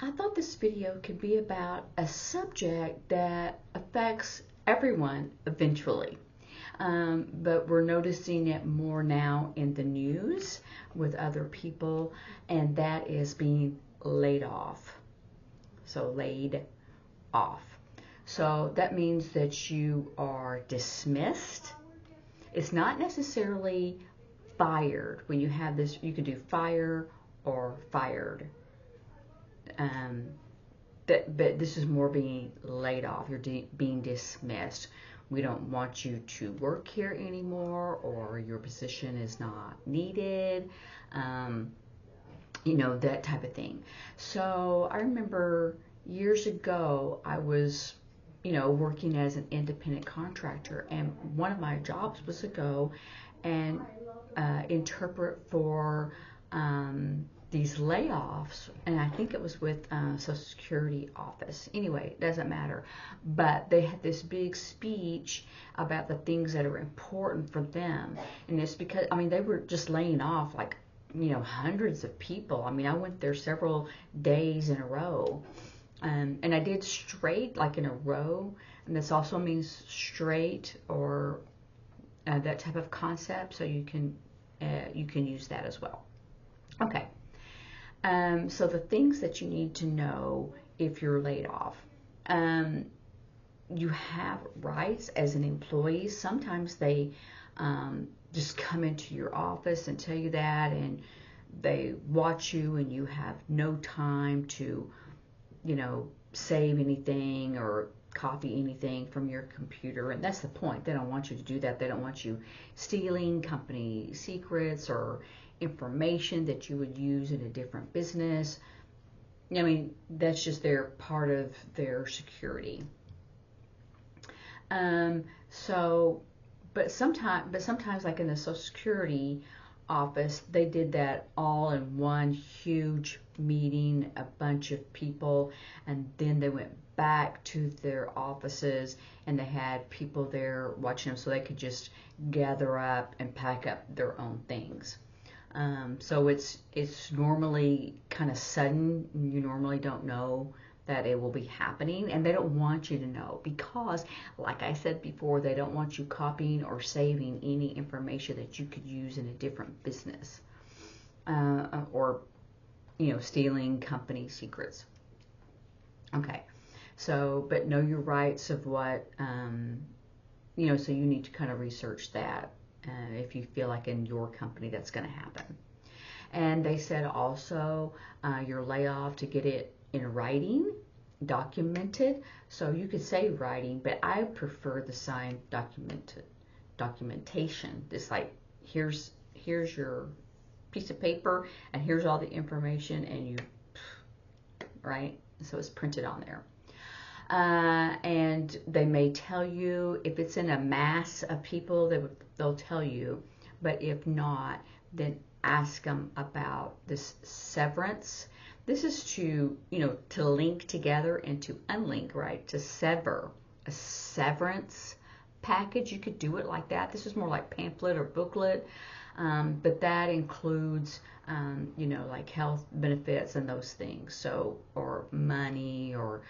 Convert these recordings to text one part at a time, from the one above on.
I thought this video could be about a subject that affects everyone eventually. But we're noticing it more now in the news with other people, and that is being laid off. So, laid off. So, that means that you are dismissed. It's not necessarily fired. When you have this, you can do fire or fired. Um, but this is more being laid off. You're being dismissed. We don't want you to work here anymore, or your position is not needed. That type of thing. So I remember years ago, I was, working as an independent contractor, and one of my jobs was to go and interpret for these layoffs, and I think it was with Social Security office. Anyway, it doesn't matter. But they had this big speech about the things that are important for them, and it's because they were just laying off like hundreds of people. I went there several days in a row, and I did straight like in a row, and this also means straight or that type of concept. So you can use that as well. Okay. So the things that you need to know if you're laid off. You have rights as an employee. Sometimes they just come into your office and tell you that, and they watch you, and you have no time to, save anything or copy anything from your computer. And that's the point. They don't want you to do that. They don't want you stealing company secrets or information that you would use in a different business. That's just their part of their security. But sometimes like in the Social Security office, they did that all in one huge meeting, a bunch of people, and then they went back to their offices, and they had people there watching them, so they could just gather up and pack up their own things. So it's normally kind of sudden. You normally don't know that it will be happening, and they don't want you to know because, like I said before, they don't want you copying or saving any information that you could use in a different business, or stealing company secrets. Okay, so but know your rights of what so you need to kind of research that. If you feel like in your company that's going to happen. And they said also your layoff to get it in writing, documented. So you could say writing, but I prefer the signed documentation. It's like here's your piece of paper, and here's all the information, and right? So it's printed on there. And they may tell you if it's in a mass of people, they'll tell you. But if not, then ask them about this severance. This is to link together and to unlink, right? To sever. A severance package, you could do it like that. This is more like pamphlet or booklet, but that includes like health benefits and those things. So, or money, or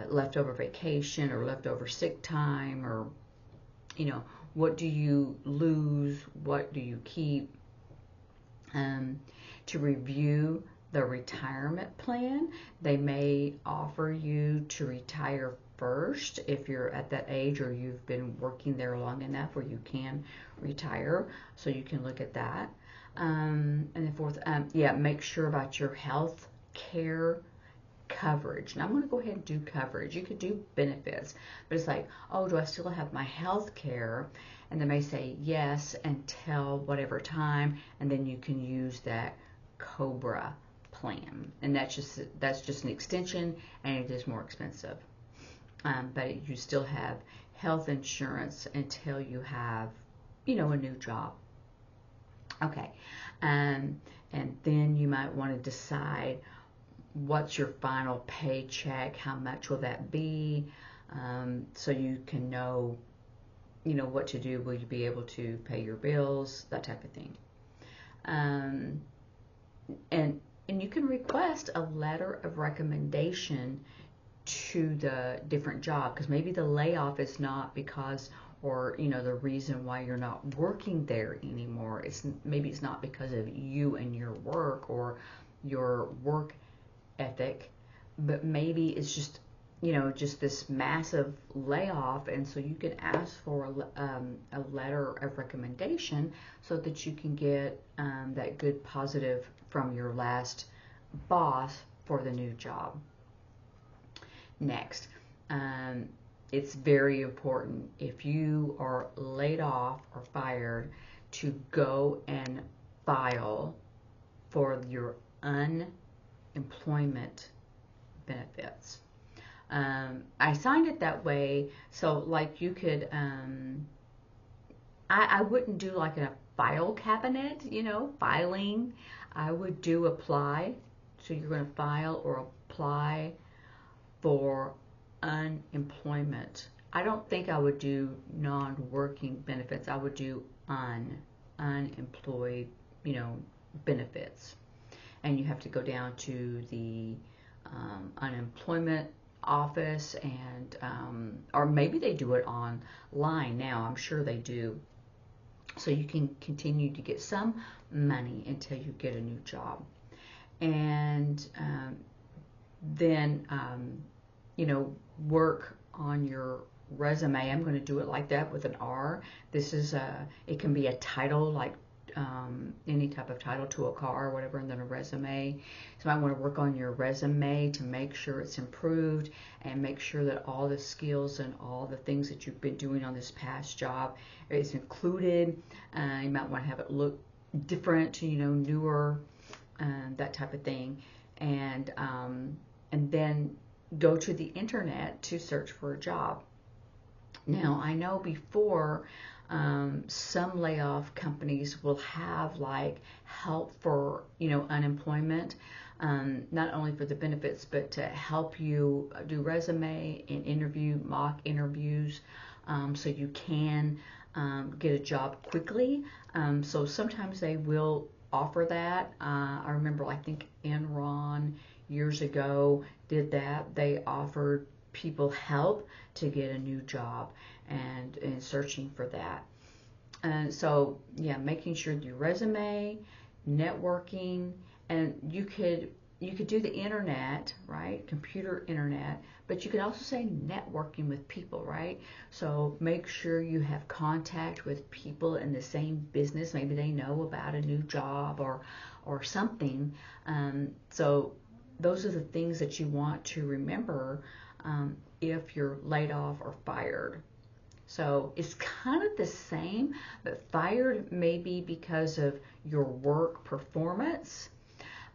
leftover vacation, or leftover sick time, or what do you lose, what do you keep. To review the retirement plan, they may offer you to retire first if you're at that age, or you've been working there long enough where you can retire. So you can look at that. And the fourth, make sure about your health care coverage. Now I'm going to go ahead and do coverage. You could do benefits, but it's like, oh, do I still have my health care? And they may say yes until whatever time, and then you can use that COBRA plan, and that's just an extension, and it is more expensive. But you still have health insurance until you have a new job. Okay, and then you might want to decide what's your final paycheck, how much will that be, so you can know what to do. Will you be able to pay your bills, that type of thing. And and you can request a letter of recommendation to the different job, because maybe the layoff is not because, or the reason why you're not working there anymore, maybe it's not because of you and your work or your work ethic, but maybe it's just just this massive layoff, and so you can ask for a letter of recommendation so that you can get that good positive from your last boss for the new job. Next, it's very important, if you are laid off or fired, to go and file for your unemployment benefits. I signed it that way, so like you could, I wouldn't do like a file cabinet, filing. I would do apply. So you're going to file or apply for unemployment. I don't think I would do non-working benefits. I would do unemployed, benefits. And you have to go down to the unemployment office, and or maybe they do it online now. I'm sure they do. So you can continue to get some money until you get a new job. And then work on your resume. I'm going to do it like that with an R. This is it can be a title, like any type of title to a car or whatever, and then a resume. So I want to work on your resume to make sure it's improved and make sure that all the skills and all the things that you've been doing on this past job is included. You might want to have it look different, newer, that type of thing. And then go to the internet to search for a job. Now, I know before some layoff companies will have like help for unemployment, not only for the benefits, but to help you do resume and mock interviews, so you can get a job quickly. So sometimes they will offer that. I remember, I think Enron years ago did that. They offered people help to get a new job and searching for that. And so, yeah, making sure your resume, networking, and you could do the internet, right? Computer internet, but you could also say networking with people, right? So make sure you have contact with people in the same business. Maybe they know about a new job or something. So those are the things that you want to remember if you're laid off or fired. So it's kind of the same, but fired may be because of your work performance,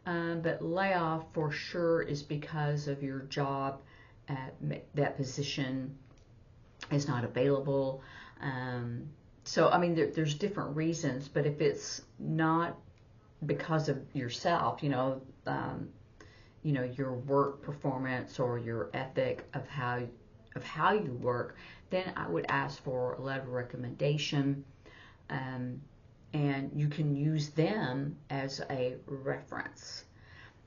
but layoff for sure is because of your job at that position is not available. So I mean, there's different reasons, but if it's not because of yourself, your work performance or your ethic of how you work, then I would ask for a letter of recommendation, and you can use them as a reference.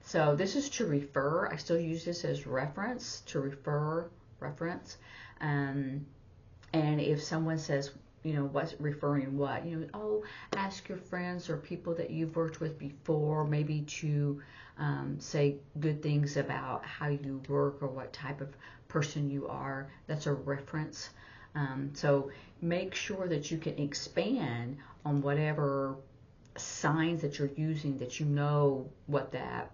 So this is to refer. I still use this as reference, to reference. And if someone says, what's referring what, ask your friends or people that you've worked with before, maybe to say good things about how you work or what type of person you are. That's a reference. So make sure that you can expand on whatever signs that you're using, that you know what that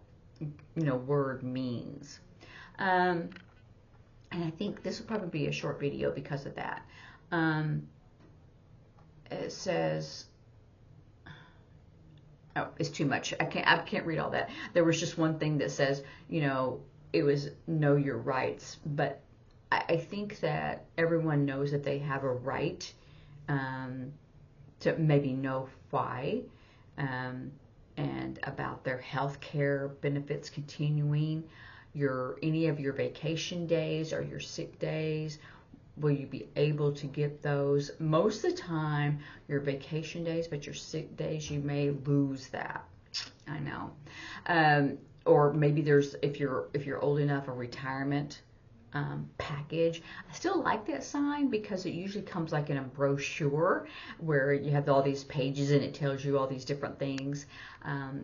word means. And I think this will probably be a short video because of that. It says, oh, it's too much. I can't read all that. There was just one thing that says, it was know your rights, but I think that everyone knows that they have a right to maybe know why, and about their health care benefits continuing, any of your vacation days or your sick days. Will you be able to get those? Most of the time, your vacation days, but your sick days, you may lose that. I know. Or maybe there's, if you're old enough, a retirement package. I still like that sign because it usually comes like in a brochure where you have all these pages and it tells you all these different things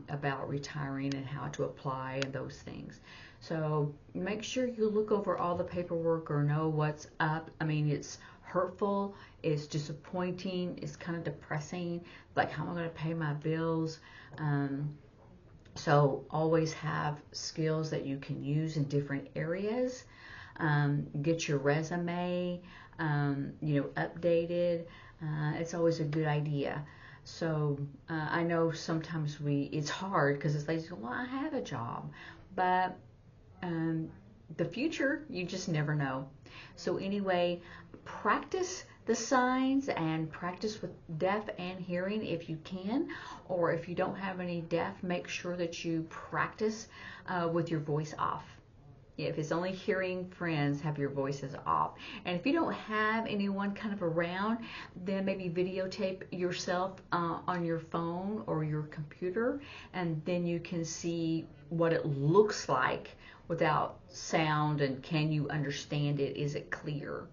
about retiring and how to apply and those things. So make sure you look over all the paperwork or know what's up. I mean, it's hurtful, it's disappointing, it's kind of depressing. Like, how am I going to pay my bills? So always have skills that you can use in different areas. Get your resume, updated. It's always a good idea. So I know sometimes it's hard because it's like, well, I have a job, but the future, you just never know. So anyway, practice the signs and practice with deaf and hearing if you can, or if you don't have any deaf, make sure that you practice with your voice off. If it's only hearing friends, have your voices off. And if you don't have anyone kind of around, then maybe videotape yourself on your phone or your computer, and then you can see what it looks like without sound, and can you understand it? Is it clear?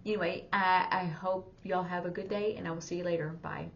Anyway, I hope y'all have a good day, and I will see you later. Bye.